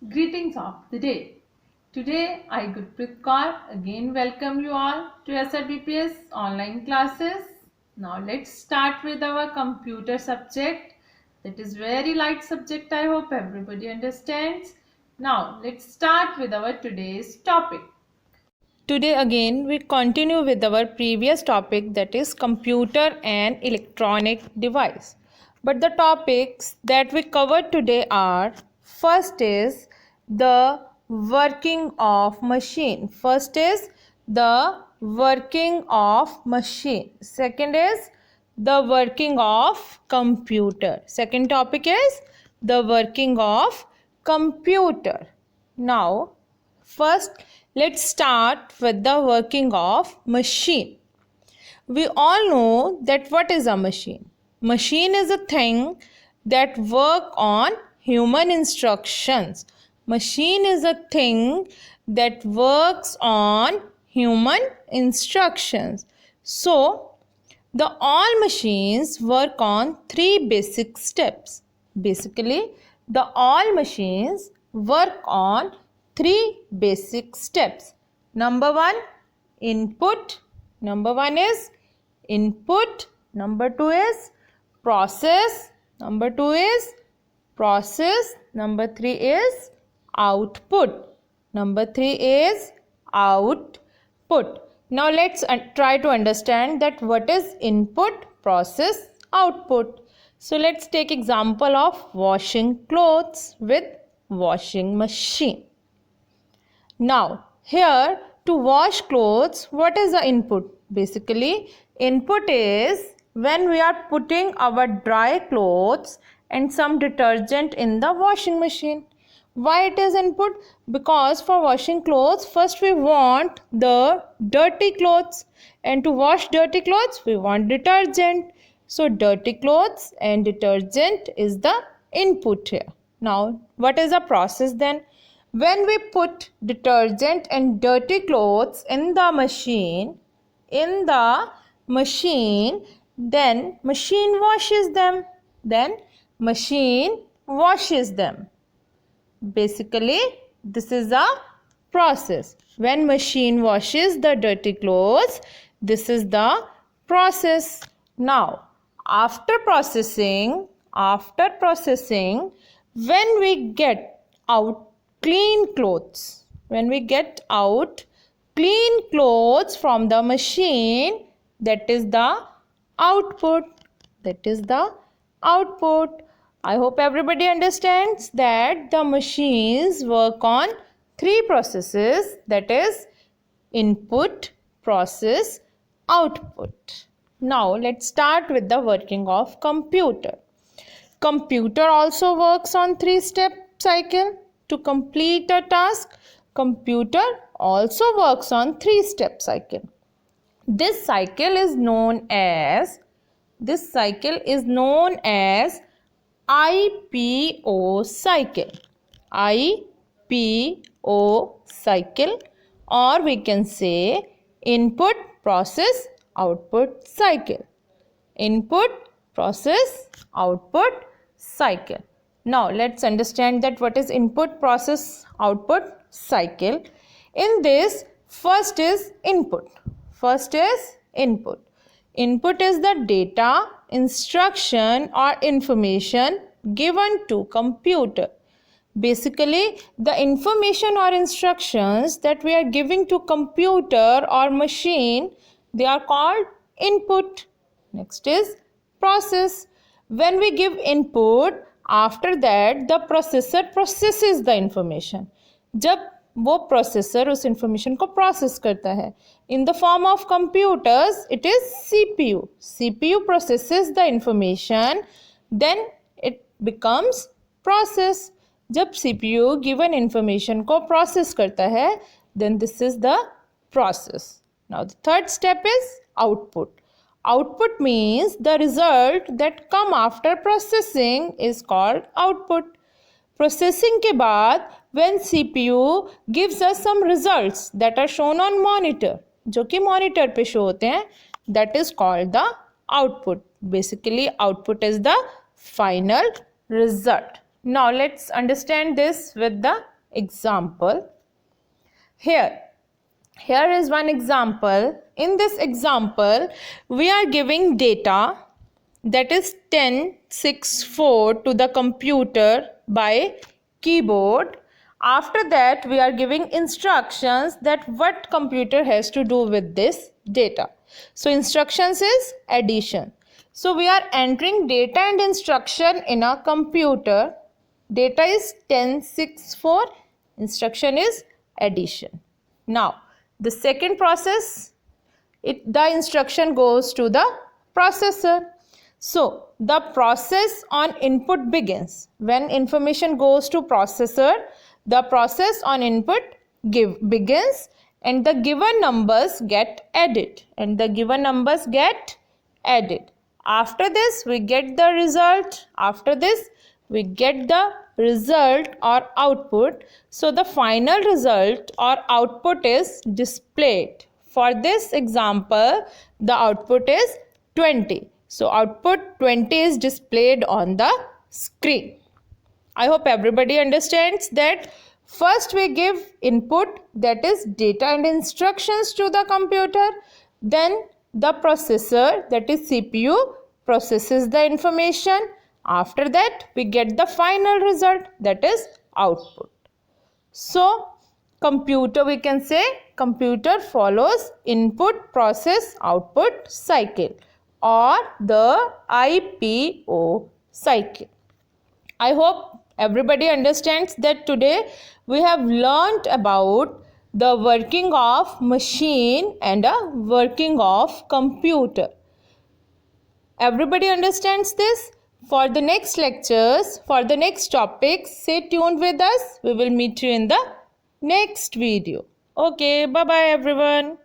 Greetings of the day. Today, I, Gurpreet Kaur, again welcome you all to SRBPS online classes. Now, let's start with our computer subject. That is very light subject. I hope everybody understands. Now, let's start with our today's topic. Today again we continue with our previous topic, that is computer and electronic device. But the topics that we covered today are: first is the working of machine. First is the working of machine. Second is the working of computer. Second topic is the working of computer. Now first, let's start with the working of machine. We all know that what is a machine? Machine is a thing that work on human instructions. Machine is a thing that works on human instructions. So, the all machines work on three basic steps. Basically, the all machines work on three basic steps. Number one, input. Number one is input. Number two is process. Number two is process. Number three is output. Number three is output. Now let's try to understand that what is input, process, output. So let's take example of washing clothes with washing machine. Now here, to wash clothes, what is the input? Basically, input is when we are putting our dry clothes and some detergent in the washing machine. Why it is input? Because for washing clothes, first we want the dirty clothes, and to wash dirty clothes we want detergent. So dirty clothes and detergent is the input here. Now what is the process then? When we put detergent and dirty clothes in the machine, then machine washes them. Basically, this is a process. When machine washes the dirty clothes, this is the process. Now, after processing, when we get out clean clothes, from the machine, that is the output. I hope everybody understands that the machines work on three processes, that is input, process, output. Now let's start with the working of computer. Computer also works on three-step cycle. To complete a task, computer also works on three-step cycle. This cycle is known as IPO cycle. IPO cycle, or we can say input, process, output cycle. Input, process, output cycle. Now let's understand that what is input, process, output cycle. In this, first is input. Input is the data, instruction or information given to computer. Basically, the information or instructions that we are giving to computer or machine, they are called input. Next is process. When we give input, after that the processor processes the information. जब वो processor उस information को process करता है, in the form of computers it is CPU. CPU processes the information, then it becomes process. जब CPU given information को process करता है, then this is the process. Now the third step is output. Output means the result that come after processing is called output. Processing के बाद when CPU gives us some results that are shown on monitor, जो कि monitor पे show होते हैं, that is called the output. Basically, output is the final result. Now let's understand this with the example. Here is one example. In this example, we are giving data, that is 1064 to the computer by keyboard. After that, we are giving instructions that what computer has to do with this data. So instructions is addition. So we are entering data and instruction in a computer. Data is 1064, instruction is addition. Now the second process, the instruction goes to the processor. So the process on input begins. When information goes to processor, the process on input begins and the given numbers get added. After this, we get the result. Or output. So the final result or output is displayed. For this example, the output is 20. So output 20 is displayed on the screen. I hope everybody understands that first we give input, that is data and instructions, to the computer. Then the processor, that is CPU, processes the information. After that, we get the final result, that is output. So computer, we can say computer follows input process output cycle, or the IPO cycle. I hope everybody understands that today we have learnt about the working of machine and a working of computer. Everybody understands this? For the next lectures, for the next topics, stay tuned with us. We will meet you in the next video. Okay, bye-bye everyone.